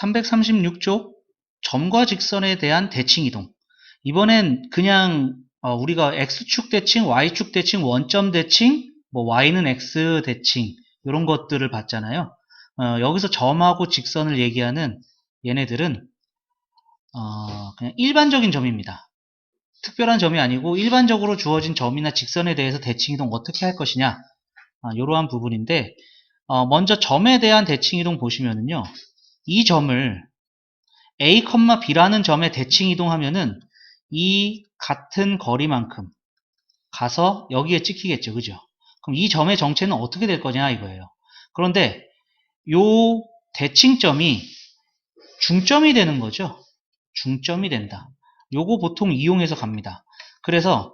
(336쪽) 점과 직선에 대한 대칭 이동. 이번엔 그냥 우리가 x축 대칭, y축 대칭, 원점 대칭, 뭐 y는 x 대칭 이런 것들을 봤잖아요. 여기서 점하고 직선을 얘기하는 얘네들은 그냥 일반적인 점입니다. 특별한 점이 아니고 일반적으로 주어진 점이나 직선에 대해서 대칭 이동 어떻게 할 것이냐, 이러한 부분인데, 먼저 점에 대한 대칭 이동 보시면은요, 이 점을 A, B라는 점에 대칭 이동하면은 이 같은 거리만큼 가서 여기에 찍히겠죠. 그죠? 그럼 이 점의 정체는 어떻게 될 거냐 이거예요. 그런데 요 대칭점이 중점이 되는 거죠. 중점이 된다. 요거 보통 이용해서 갑니다. 그래서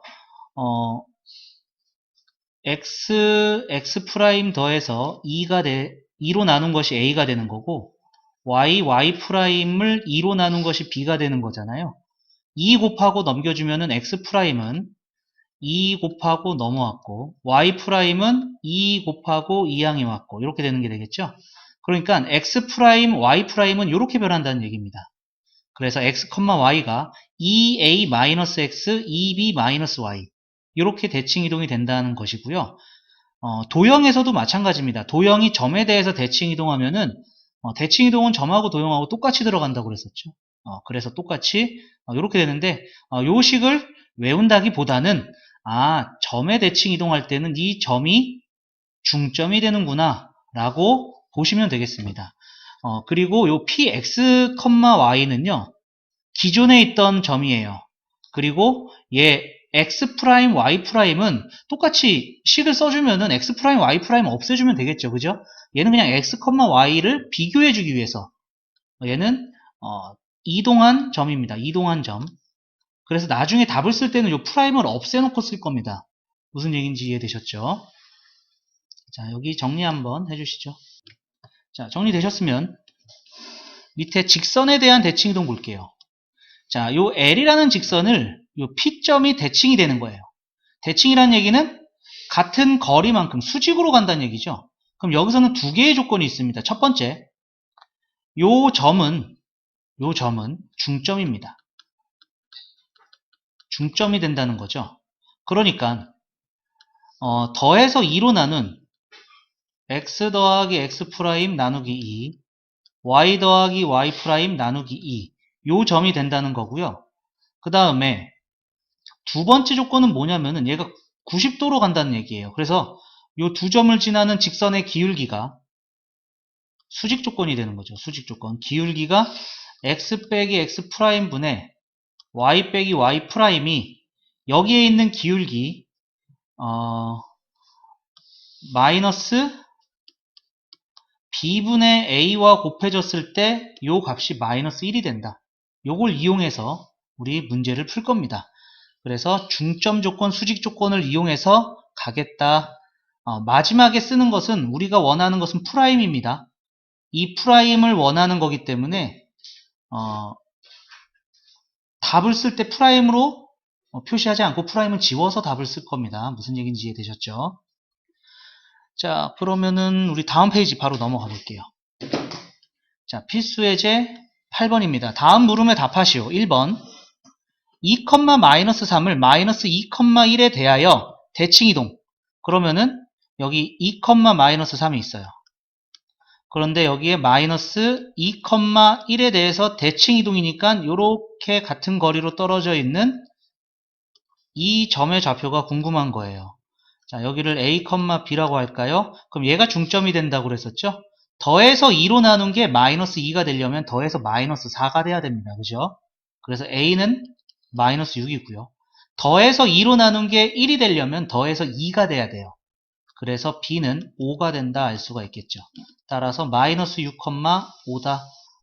x 프라임 더해서 2로 나눈 것이 a가 되는 거고, y 프라임을 2로 나눈 것이 b가 되는 거잖아요. 2 곱하고 넘겨주면은 x 프라임은 2 곱하고 넘어왔고, y 프라임은 2 곱하고 2항이 왔고, 이렇게 되는 게 되겠죠. 그러니까 x 프라임, y 프라임은 이렇게 변한다는 얘기입니다. 그래서 x, y가 2a-x, 2b-y 이렇게 대칭 이동이 된다는 것이고요. 도형에서도 마찬가지입니다. 도형이 점에 대해서 대칭 이동하면은 대칭 이동은 점하고 도형하고 똑같이 들어간다고 그랬었죠. 그래서 똑같이 이렇게 되는데, 요 식을 외운다기보다는 점에 대칭 이동할 때는 이 점이 중점이 되는구나 라고 보시면 되겠습니다. 그리고 요 px, y는요, 기존에 있던 점이에요. 그리고 얘 x 프라임, y 프라임은 똑같이 식을 써주면은 x 프라임, y 프라임 없애주면 되겠죠. 그죠? 얘는 그냥 x, y를 비교해주기 위해서, 얘는 이동한 점입니다. 이동한 점. 그래서 나중에 답을 쓸 때는 요 프라임을 없애놓고 쓸 겁니다. 무슨 얘기인지 이해되셨죠? 자, 여기 정리 한번 해주시죠. 자, 정리되셨으면 밑에 직선에 대한 대칭 이동 볼게요. 자, 요 L이라는 직선을 요 P점이 대칭이 되는 거예요. 대칭이라는 얘기는 같은 거리만큼 수직으로 간다는 얘기죠. 그럼 여기서는 두 개의 조건이 있습니다. 첫 번째, 요 점은 중점입니다. 중점이 된다는 거죠. 그러니까 더해서 2로 나눈 x 더하기 x 프라임 나누기 2, y 더하기 y 프라임 나누기 2, 요 점이 된다는 거고요. 그 다음에 두 번째 조건은 뭐냐면은 얘가 90도로 간다는 얘기예요. 그래서 요 두 점을 지나는 직선의 기울기가 수직 조건이 되는 거죠. 수직 조건. 기울기가 x 빼기 x 프라임 분의 y 빼기 y 프라임이 여기에 있는 기울기 마이너스 b분의 a와 곱해졌을 때 요 값이 마이너스 1이 된다. 요걸 이용해서 우리 문제를 풀 겁니다. 그래서 중점 조건, 수직 조건을 이용해서 가겠다. 마지막에 쓰는 것은 우리가 원하는 것은 프라임입니다. 이 프라임을 원하는 거기 때문에 답을 쓸 때 프라임으로 표시하지 않고 프라임을 지워서 답을 쓸 겁니다. 무슨 얘기인지 이해되셨죠? 자, 그러면은 우리 다음 페이지 바로 넘어가 볼게요. 자, 필수예제 8번입니다. 다음 물음에 답하시오. 1번 2, 마이너스 3을 마이너스 2, 1에 대하여 대칭 이동. 그러면은 여기 2, 마이너스 3이 있어요. 그런데 여기에 마이너스 2, 1에 대해서 대칭 이동이니까 이렇게 같은 거리로 떨어져 있는 이 점의 좌표가 궁금한 거예요. 자, 여기를 a, b라고 할까요? 그럼 얘가 중점이 된다고 그랬었죠? 더해서 2로 나눈 게 마이너스 2가 되려면 더해서 마이너스 4가 돼야 됩니다. 그죠? 그래서 a는 마이너스 6이고요. 더해서 2로 나눈 게 1이 되려면 더해서 2가 돼야 돼요. 그래서 b는 5가 된다 알 수가 있겠죠. 따라서 마이너스 6, 5다.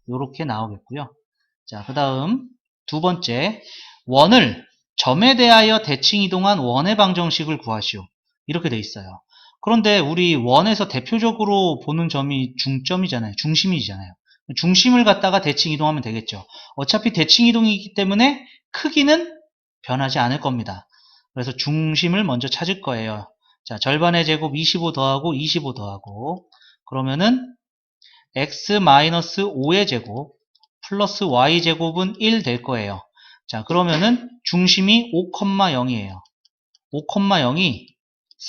이렇게 나오겠고요. 자, 그 다음 두 번째, 원을 점에 대하여 대칭 이동한 원의 방정식을 구하시오. 이렇게 돼 있어요. 그런데 우리 원에서 대표적으로 보는 점이 중점이잖아요. 중심이잖아요. 중심을 갖다가 대칭 이동하면 되겠죠. 어차피 대칭 이동이기 때문에 크기는 변하지 않을 겁니다. 그래서 중심을 먼저 찾을 거예요. 자, 절반의 제곱 25 더하고 25 더하고 그러면은 x-5의 제곱 플러스 y제곱은 1 될 거예요. 자, 그러면은 중심이 5,0이에요. 5,0이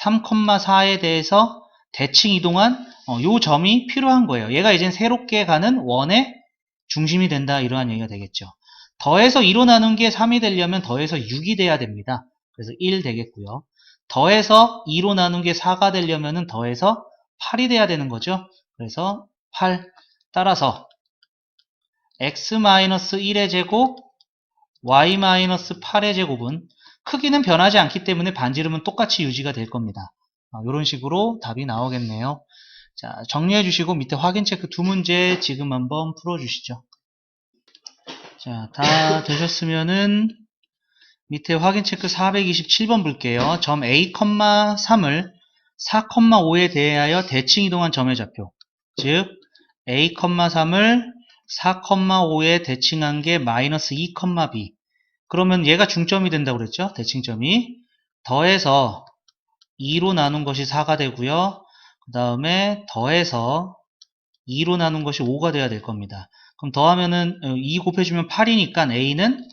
3,4에 대해서 대칭 이동한 요 점이 필요한 거예요. 얘가 이제 새롭게 가는 원의 중심이 된다, 이러한 얘기가 되겠죠. 더해서 2로 나눈 게 3이 되려면 더해서 6이 돼야 됩니다. 그래서 1 되겠고요. 더해서 2로 나눈 게 4가 되려면 더해서 8이 돼야 되는 거죠. 그래서 8. 따라서 x-1의 제곱 y-8의 제곱은 크기는 변하지 않기 때문에 반지름은 똑같이 유지가 될 겁니다. 이런 식으로 답이 나오겠네요. 자, 정리해 주시고 밑에 확인 체크 두 문제 지금 한번 풀어 주시죠. 자, 다 되셨으면은 밑에 확인 체크 427번 볼게요. 점 A, 3을 4,5에 대하여 대칭 이동한 점의 좌표. 즉 A, 3을 4,5에 대칭한 게 마이너스 2, B. 그러면 얘가 중점이 된다고 그랬죠? 대칭점이. 더해서 2로 나눈 것이 4가 되고요. 그 다음에 더해서 2로 나눈 것이 5가 돼야 될 겁니다. 그럼 더하면은 2 곱해주면 8이니까 A는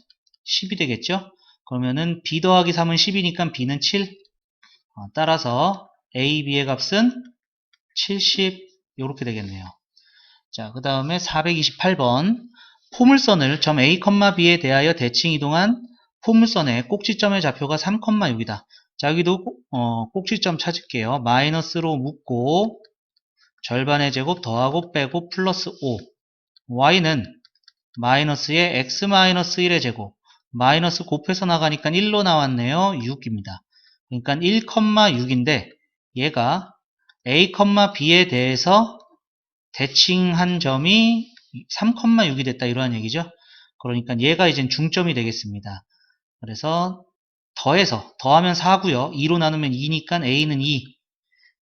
10이 되겠죠? 그러면은 B 더하기 3은 10이니까 B는 7. 따라서 A, B의 값은 70 이렇게 되겠네요. 자, 그 다음에 428번 포물선을 점 A, B에 대하여 대칭 이동한 포물선의 꼭지점의 좌표가 3,6이다. 자, 여기도 꼭지점 찾을게요. 마이너스로 묶고 절반의 제곱 더하고 빼고 플러스 5. y는 마이너스의 x-1의 제곱 마이너스 곱해서 나가니까 1로 나왔네요. 6입니다. 그러니까 1,6인데 얘가 a, b에 대해서 대칭한 점이 3,6이 됐다, 이러한 얘기죠. 그러니까 얘가 이제 중점이 되겠습니다. 그래서 더하면 4고요. 2로 나누면 2니까 a는 2.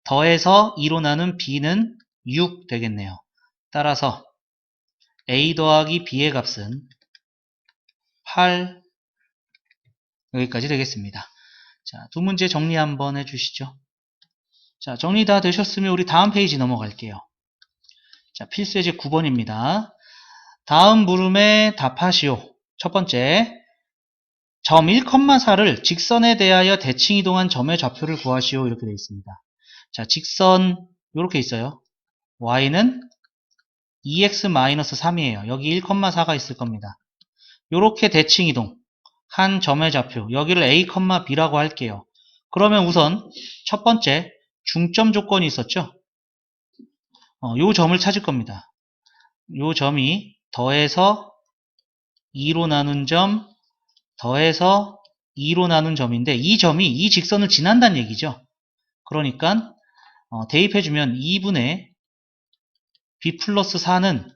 더해서 2로 나눈 b는 6 되겠네요. 따라서 a 더하기 b의 값은 8 여기까지 되겠습니다. 자, 두 문제 정리 한번 해주시죠. 자, 정리 다 되셨으면 우리 다음 페이지 넘어갈게요. 자, 필수예제 9번입니다. 다음 물음에 답하시오. 첫 번째, 점 1,4를 직선에 대하여 대칭 이동한 점의 좌표를 구하시오. 이렇게 되어 있습니다. 자, 직선 이렇게 있어요. y는 2x-3이에요. 여기 1,4가 있을 겁니다. 이렇게 대칭 이동 한 점의 좌표, 여기를 a, b라고 할게요. 그러면 우선 첫 번째 중점 조건이 있었죠. 요 점을 찾을 겁니다. 요 점이 더해서 2로 나눈 점 더해서 2로 나눈 점인데 이 점이 이 직선을 지난다는 얘기죠. 그러니까 대입해주면 2분의 b 플러스 4는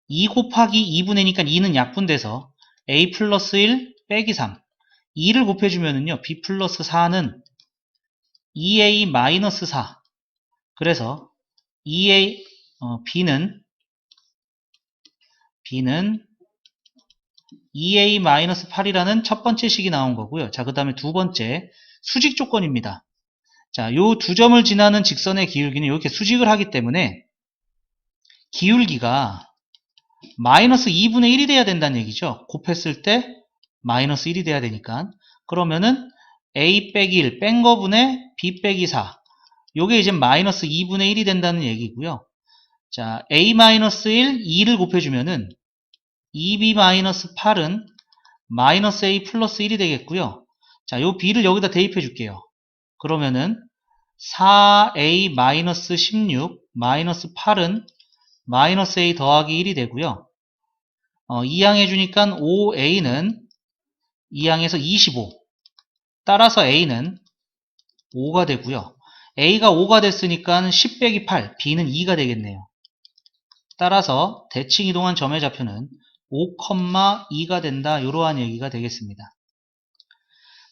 2 곱하기 2분의 니까 2는 약분돼서 a 플러스 1 빼기 3 2를 곱해주면은요 b 플러스 4는 2a 마이너스 4 그래서 2a b는 2a 마이너스 8이라는 첫 번째 식이 나온 거고요. 자, 그 다음에 두 번째 수직 조건입니다. 자, 요 두 점을 지나는 직선의 기울기는 이렇게 수직을 하기 때문에 기울기가 마이너스 2분의 1이 돼야 된다는 얘기죠. 곱했을 때 마이너스 1이 돼야 되니까. 그러면은 a 빼기 1 뺀 거분의 b 빼기 4. 요게 이제 마이너스 2분의 1이 된다는 얘기고요. 자, a 마이너스 1, 2를 곱해주면은 2b 마이너스 8은 마이너스 a 플러스 1이 되겠고요. 자, 요 b를 여기다 대입해 줄게요. 그러면은 4a 마이너스 16 마이너스 8은 마이너스 a 더하기 1이 되고요. 2항 해주니까 5a는 2항에서 25. 따라서 a는 5가 되고요. a가 5가 됐으니까 10 빼기 8, b는 2가 되겠네요. 따라서 대칭 이동한 점의 좌표는 5,2가 된다. 이러한 얘기가 되겠습니다.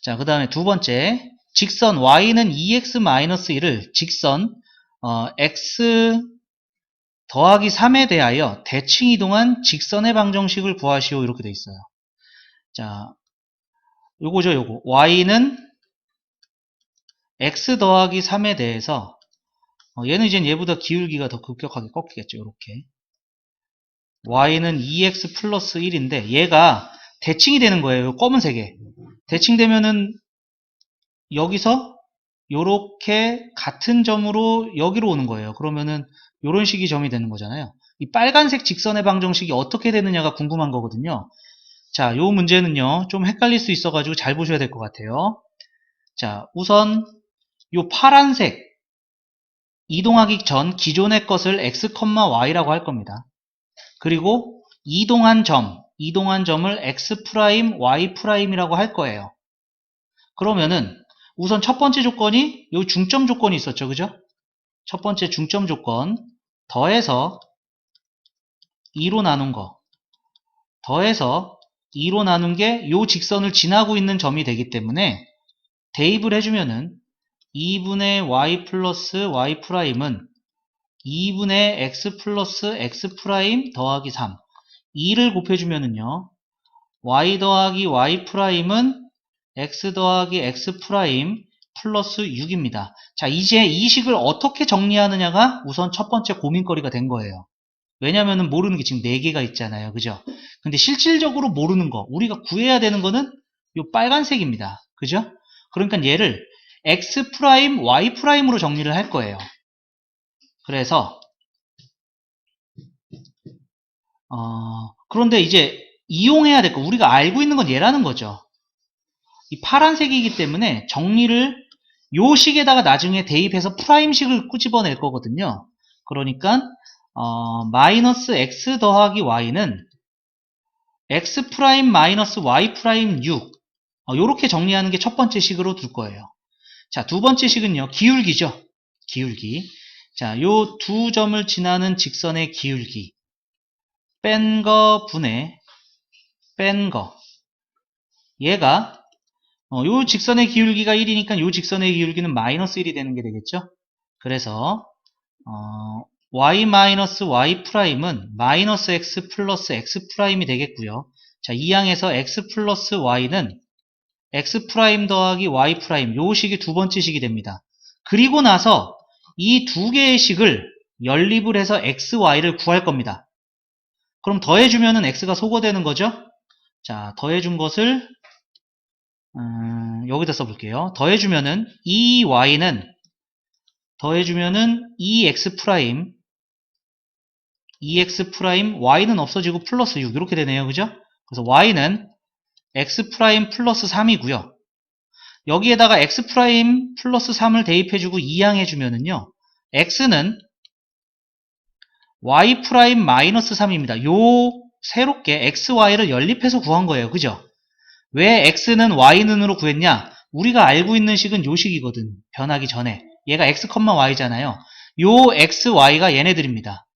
자, 그 다음에 두 번째, 직선 y는 2x-1을 직선 x 더하기 3에 대하여 대칭 이동한 직선의 방정식을 구하시오. 이렇게 돼 있어요. 자, 요거죠, 요거. y는 x 더하기 3에 대해서 얘는 이제 얘보다 기울기가 더 급격하게 꺾이겠죠. 이렇게. y는 2x 플러스 1인데 얘가 대칭이 되는 거예요. 검은색에. 대칭되면은 여기서 요렇게 같은 점으로 여기로 오는 거예요. 그러면은 요런 식이 점이 되는 거잖아요. 이 빨간색 직선의 방정식이 어떻게 되느냐가 궁금한 거거든요. 자, 요 문제는요. 좀 헷갈릴 수 있어가지고 잘 보셔야 될 것 같아요. 자, 우선 요 파란색 이동하기 전 기존의 것을 x, y라고 할 겁니다. 그리고 이동한 점을 x', y'이라고 할 거예요. 그러면은 우선 첫 번째 조건이 요 중점 조건이 있었죠. 그죠? 첫 번째 중점 조건 더해서 2로 나눈 거 더해서 2로 나눈 게 요 직선을 지나고 있는 점이 되기 때문에 대입을 해주면은 2분의 y 플러스 y 프라임은 2분의 x 플러스 x 프라임 더하기 3 2를 곱해주면은요 y 더하기 y 프라임은 x 더하기 x 프라임 플러스 6입니다. 자, 이제 이 식을 어떻게 정리하느냐가 우선 첫 번째 고민거리가 된 거예요. 왜냐면은 모르는 게 지금 4개가 있잖아요. 그죠? 근데 실질적으로 모르는 거, 우리가 구해야 되는 거는 요 빨간색입니다. 그죠? 그러니까 얘를 x 프라임, y 프라임으로 정리를 할 거예요. 그래서 그런데 이제 이용해야 될 거, 우리가 알고 있는 건 얘라는 거죠. 이 파란색이기 때문에 정리를 요 식에다가 나중에 대입해서 프라임식을 끄집어낼 거거든요. 그러니까 마이너스 x 더하기 y는 x 프라임 마이너스 y 프라임 6 요렇게 정리하는 게 첫 번째 식으로 둘 거예요. 자, 두 번째 식은요. 기울기죠. 기울기. 자, 요 두 점을 지나는 직선의 기울기. 뺀 거 분의 뺀 거. 얘가 요 직선의 기울기가 1이니까 요 직선의 기울기는 마이너스 1이 되는 게 되겠죠. 그래서 y 마이너스 y 프라임은 마이너스 x 플러스 x 프라임이 되겠고요. 자, 이 항에서 x 플러스 y는 x 프라임 더하기 y 프라임 요 식이 두 번째 식이 됩니다. 그리고 나서 이 두 개의 식을 연립을 해서 x, y를 구할 겁니다. 그럼 더해주면은 x가 소거되는 거죠. 자, 더해준 것을 여기다 써볼게요. 더해주면은 2y는 더해주면은 2x 프라임 y는 없어지고 플러스 6 이렇게 되네요. 그죠? 그래서 y는 x 프라임 플러스 3이고요. 여기에다가 x 프라임 플러스 3을 대입해주고 이항해주면은요. x는 y 프라임 마이너스 3입니다. 요 새롭게 x, y를 연립해서 구한 거예요. 그죠? 왜 x는 y는으로 구했냐? 우리가 알고 있는 식은 요 식이거든. 변하기 전에. 얘가 x, y잖아요. 요 x, y가 얘네들입니다.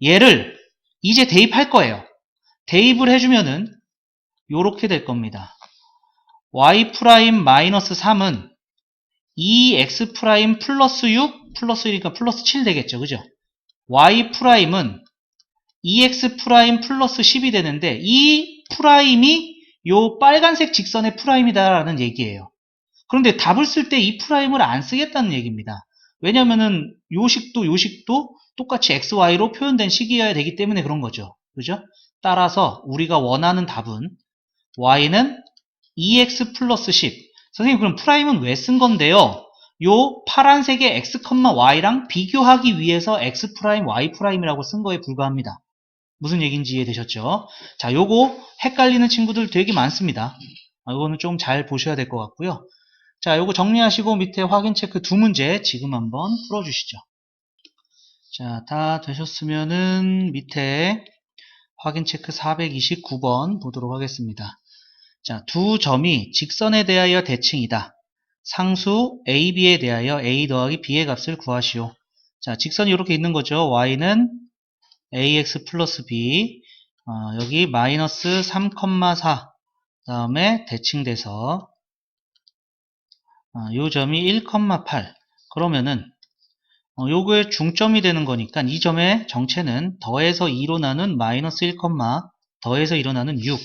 얘를 이제 대입할 거예요. 대입을 해주면은 요렇게 될 겁니다. y 프라임 마이너스 3은 2x 프라임 플러스 6 플러스 1이니까 플러스 7 되겠죠. 그죠? y 프라임은 2x 프라임 플러스 10이 되는데 이 프라임이 요 빨간색 직선의 프라임이다라는 얘기예요. 그런데 답을 쓸 때 이 프라임을 안 쓰겠다는 얘기입니다. 왜냐면은 요식도 똑같이 xy로 표현된 식이어야 되기 때문에 그런 거죠. 그죠? 따라서 우리가 원하는 답은 y는 2x 플러스 10. 선생님 그럼 프라임은 왜 쓴 건데요? 요 파란색의 x, y랑 비교하기 위해서 x 프라임, y 프라임이라고 쓴 거에 불과합니다. 무슨 얘기인지 이해되셨죠? 자, 요거 헷갈리는 친구들 되게 많습니다. 요거는 좀 잘 보셔야 될 것 같고요. 자, 요거 정리하시고 밑에 확인 체크 두 문제 지금 한번 풀어주시죠. 자, 다 되셨으면은 밑에 확인 체크 429번 보도록 하겠습니다. 자, 두 점이 직선에 대하여 대칭이다. 상수 a, b에 대하여 a 더하기 b의 값을 구하시오. 자, 직선이 이렇게 있는 거죠. y는 ax 플러스 b, 여기 마이너스 3,4 다음에 대칭돼서 요 점이 1,8 그러면은 요거의 중점이 되는 거니까 이 점의 정체는 더해서 2로 나눈 마이너스 1, 더해서 2로 나눈 6.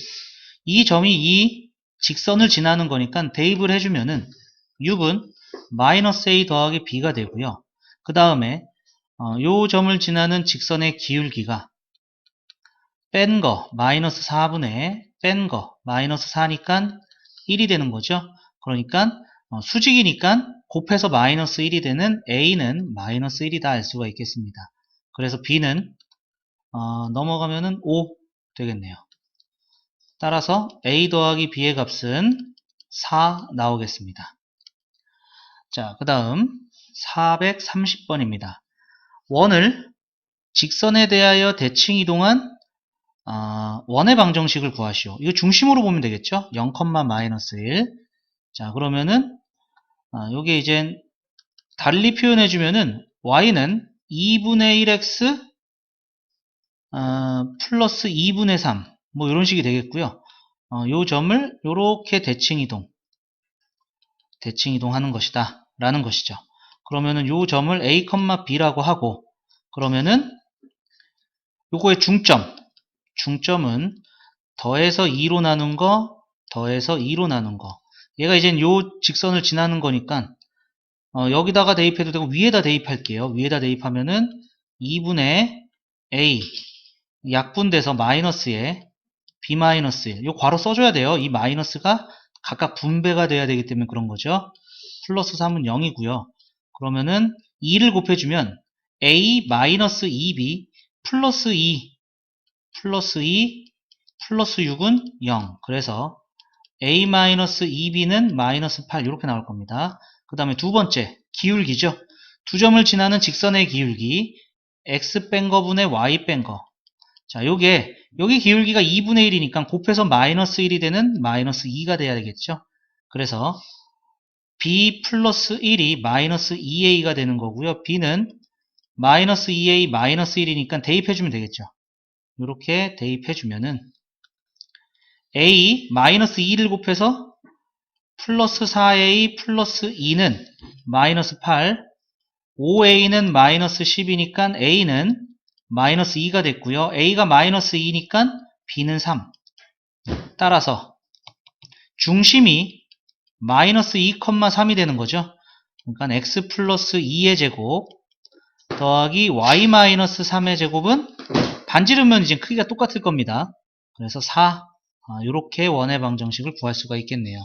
이 점이 이 직선을 지나는 거니까 대입을 해주면은 6은 마이너스 a 더하기 b가 되고요. 그 다음에 요 점을 지나는 직선의 기울기가 뺀 거 마이너스 4분의 뺀 거 마이너스 4니까 1이 되는 거죠. 그러니까 수직이니까 곱해서 마이너스 1이 되는 A는 마이너스 1이다 알 수가 있겠습니다. 그래서 B는 넘어가면은 5 되겠네요. 따라서 A 더하기 B의 값은 4 나오겠습니다. 자, 그 다음 430번입니다. 원을 직선에 대하여 대칭 이동한 원의 방정식을 구하시오. 이거 중심으로 보면 되겠죠? 0, 마이너스 1. 자, 그러면은 요게 이제 달리 표현해주면은 y는 2분의 1x 플러스 2분의 3. 뭐 이런 식이 되겠고요. 요 점을 요렇게 대칭 이동하는 것이다. 라는 것이죠. 그러면은 요 점을 a, b라고 하고, 그러면은 요거의 중점은 더해서 2로 나눈 거, 더해서 2로 나눈 거. 얘가 이제 요 직선을 지나는 거니까 여기다가 대입해도 되고 위에다 대입할게요. 위에다 대입하면은 2분의 a 약분돼서 마이너스에 b 마이너스 1. 요 괄호 써줘야 돼요. 이 마이너스가 각각 분배가 돼야 되기 때문에 그런 거죠. 플러스 3은 0이고요. 그러면은 2를 곱해주면 a 마이너스 2b 플러스 2 플러스 6은 0. 그래서 a-2b는 마이너스 8 이렇게 나올 겁니다. 그 다음에 두 번째 기울기죠. 두 점을 지나는 직선의 기울기 x 뺀 거분의 y 뺀 거. 자, 요게 여기 기울기가 2분의 1이니까 곱해서 마이너스 1이 되는 마이너스 2가 돼야 되겠죠. 그래서 b 플러스 1이 마이너스 2a가 되는 거고요. b는 마이너스 2a 마이너스 1이니까 대입해주면 되겠죠. 이렇게 대입해주면은 a 마이너스 2를 곱해서 플러스 4a 플러스 2는 마이너스 8, 5a는 마이너스 10이니까 a는 마이너스 2가 됐고요. a가 마이너스 2니까 b는 3. 따라서 중심이 마이너스 2,3이 되는 거죠. 그러니까 x 플러스 2의 제곱 더하기 y 마이너스 3의 제곱은 반지르면 이제 크기가 똑같을 겁니다. 그래서 4. 이렇게 원의 방정식을 구할 수가 있겠네요.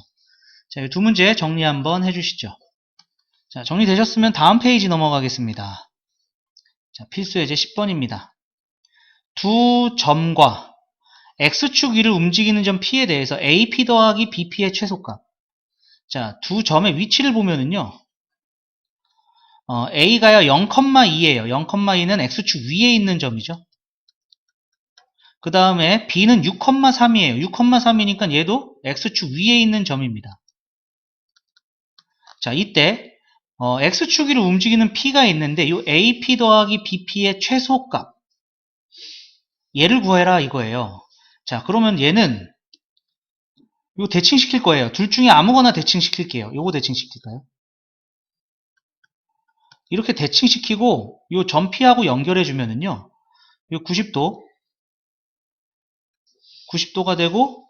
자, 이 두 문제 정리 한번 해주시죠. 자, 정리되셨으면 다음 페이지 넘어가겠습니다. 자, 필수 예제 10번입니다. 두 점과 x축 위를 움직이는 점 P에 대해서 AP 더하기 BP의 최소값. 자, 두 점의 위치를 보면은요, A가요 0,2예요. 0,2는 x축 위에 있는 점이죠. 그 다음에 B는 6,3이에요. 6,3이니까 얘도 x축 위에 있는 점입니다. 자, 이때 x축 위를 움직이는 P가 있는데 이 AP 더하기 BP의 최소값 얘를 구해라 이거예요. 자, 그러면 얘는 이거 대칭시킬 거예요. 둘 중에 아무거나 대칭시킬게요. 요거 대칭시킬까요? 이렇게 대칭시키고 요 점 P하고 연결해 주면은요. 요 90도가 되고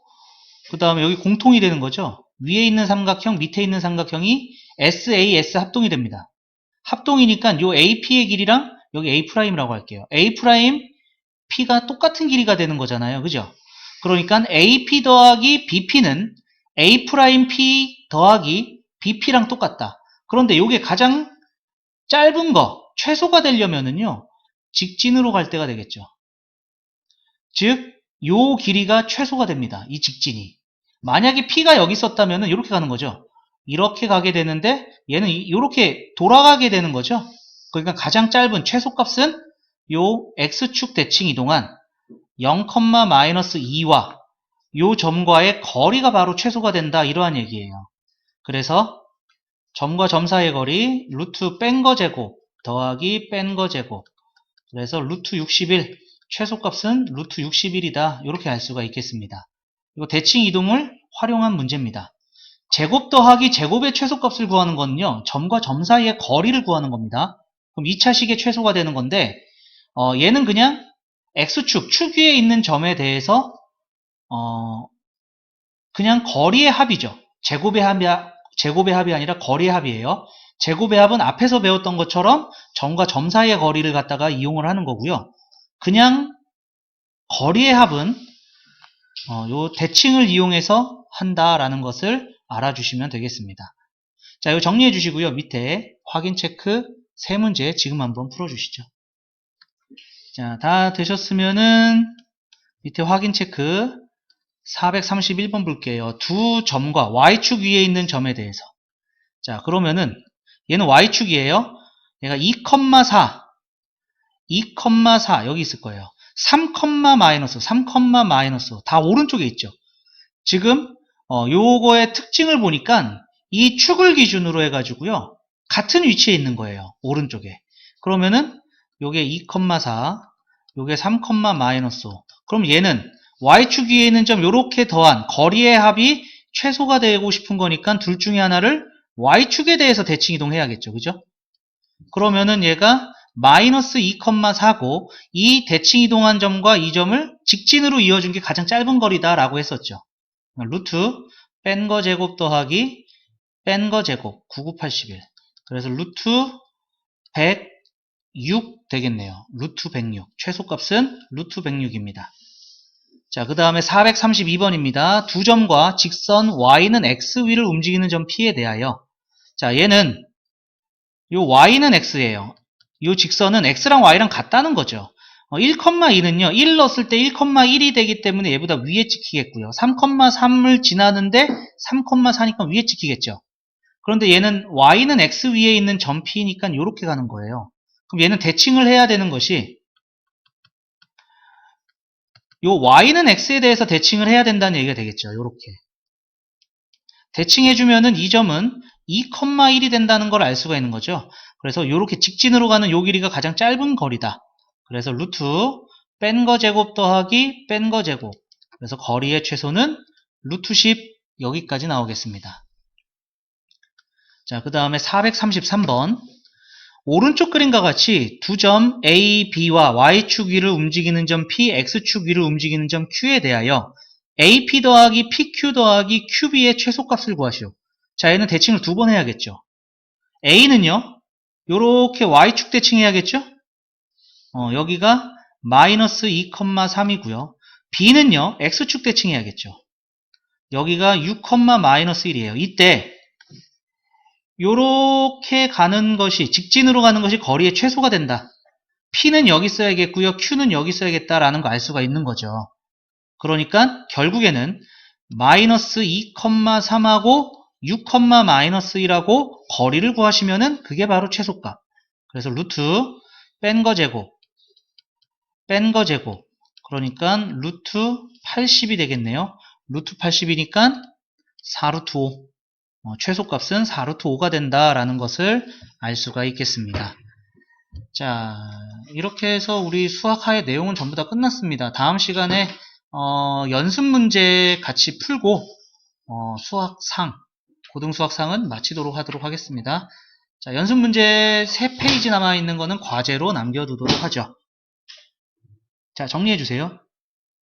그 다음에 여기 공통이 되는 거죠. 위에 있는 삼각형, 밑에 있는 삼각형이 SAS 합동이 됩니다. 합동이니까 요 AP의 길이랑 여기 A'이라고 할게요. A' P가 똑같은 길이가 되는 거잖아요. 그죠? 그러니까 AP 더하기 BP는 A' P 더하기 BP랑 똑같다. 그런데 요게 가장 짧은 거, 최소가 되려면은요, 직진으로 갈 때가 되겠죠. 즉, 요 길이가 최소가 됩니다. 이 직진이. 만약에 P가 여기 있었다면 이렇게 가는 거죠. 이렇게 가게 되는데 얘는 이렇게 돌아가게 되는 거죠. 그러니까 가장 짧은 최소값은 요 X축 대칭 이동한 0,-2와 요 점과의 거리가 바로 최소가 된다. 이러한 얘기예요. 그래서 점과 점 사이의 거리 루트 뺀 거 제곱 더하기 뺀 거 제곱 그래서 루트 61 최소값은 루트 61이다. 이렇게 알 수가 있겠습니다. 이거 대칭 이동을 활용한 문제입니다. 제곱 더하기 제곱의 최소값을 구하는 거는요. 점과 점 사이의 거리를 구하는 겁니다. 그럼 2차식의 최소가 되는 건데 얘는 그냥 X축, 축 위에 있는 점에 대해서 그냥 거리의 합이죠. 제곱의 합이 아니라 거리의 합이에요. 제곱의 합은 앞에서 배웠던 것처럼 점과 점 사이의 거리를 갖다가 이용을 하는 거고요. 그냥 거리의 합은 요 대칭을 이용해서 한다라는 것을 알아주시면 되겠습니다. 자, 이거 정리해 주시고요. 밑에 확인 체크 세 문제 지금 한번 풀어주시죠. 자, 다 되셨으면은 밑에 확인 체크 431번 볼게요. 두 점과 Y축 위에 있는 점에 대해서. 자, 그러면은 얘는 Y축이에요. 얘가 2,4 여기 있을 거예요. 3, 마이너스 다 오른쪽에 있죠. 지금 요거의 특징을 보니까 이 축을 기준으로 해가지고요. 같은 위치에 있는 거예요. 오른쪽에. 그러면은 요게 2,4 요게 3, 마이너스 5. 그럼 얘는 Y축 위에 있는 점 요렇게 더한 거리의 합이 최소가 되고 싶은 거니까 둘 중에 하나를 Y축에 대해서 대칭 이동해야겠죠. 그죠? 그러면은 얘가 마이너스 2,4고 이 대칭 이동한 점과 이 점을 직진으로 이어준 게 가장 짧은 거리다 라고 했었죠. 루트 뺀 거 제곱 더하기 뺀 거 제곱 9981. 그래서 루트 106 되겠네요. 루트 106. 최소값은 루트 106입니다. 자, 그 다음에 432번입니다. 두 점과 직선 y는 x 위를 움직이는 점 P에 대하여. 자, 얘는 요 y는 x예요. 요 직선은 x랑 y랑 같다는 거죠. 1,2는요. 1 넣었을 때 1,1이 되기 때문에 얘보다 위에 찍히겠고요. 3,3을 지나는데 3,4니까 위에 찍히겠죠. 그런데 얘는 y는 x 위에 있는 점 P니까 이렇게 가는 거예요. 그럼 얘는 대칭을 해야 되는 것이 요 y는 x에 대해서 대칭을 해야 된다는 얘기가 되겠죠. 요렇게. 대칭해주면은 이 점은 2,1이 된다는 걸 알 수가 있는 거죠. 그래서 이렇게 직진으로 가는 요 길이가 가장 짧은 거리다. 그래서 루트 뺀 거 제곱 더하기 뺀 거 제곱. 그래서 거리의 최소는 루트 10 여기까지 나오겠습니다. 자, 그 다음에 433번. 오른쪽 그림과 같이 두 점 A, B와 Y축 위를 움직이는 점 P, X축 위를 움직이는 점 Q에 대하여 AP 더하기 PQ 더하기 QB의 최소값을 구하시오. 자, 얘는 대칭을 두 번 해야겠죠. A는요, 요렇게 Y축 대칭해야겠죠? 여기가 마이너스 2,3이고요. B는요, X축 대칭해야겠죠. 여기가 6, 마이너스 1이에요. 이때 요렇게 가는 것이 직진으로 가는 것이 거리의 최소가 된다. P는 여기 써야겠고요. Q는 여기 써야겠다라는 거 알 수가 있는 거죠. 그러니까 결국에는 마이너스 2,3하고 6, 마이너스 1하고 거리를 구하시면은 그게 바로 최소값. 그래서 루트 뺀 거 제곱 그러니까 루트 80이 되겠네요. 루트 80이니까 4루트 5. 최소값은 4루트 5가 된다라는 것을 알 수가 있겠습니다. 자, 이렇게 해서 우리 수학하의 내용은 전부 다 끝났습니다. 다음 시간에 연습 문제 같이 풀고 수학상, 고등수학상은 마치도록 하도록 하겠습니다. 자, 연습 문제 3페이지 남아있는 거는 과제로 남겨두도록 하죠. 자, 정리해 주세요.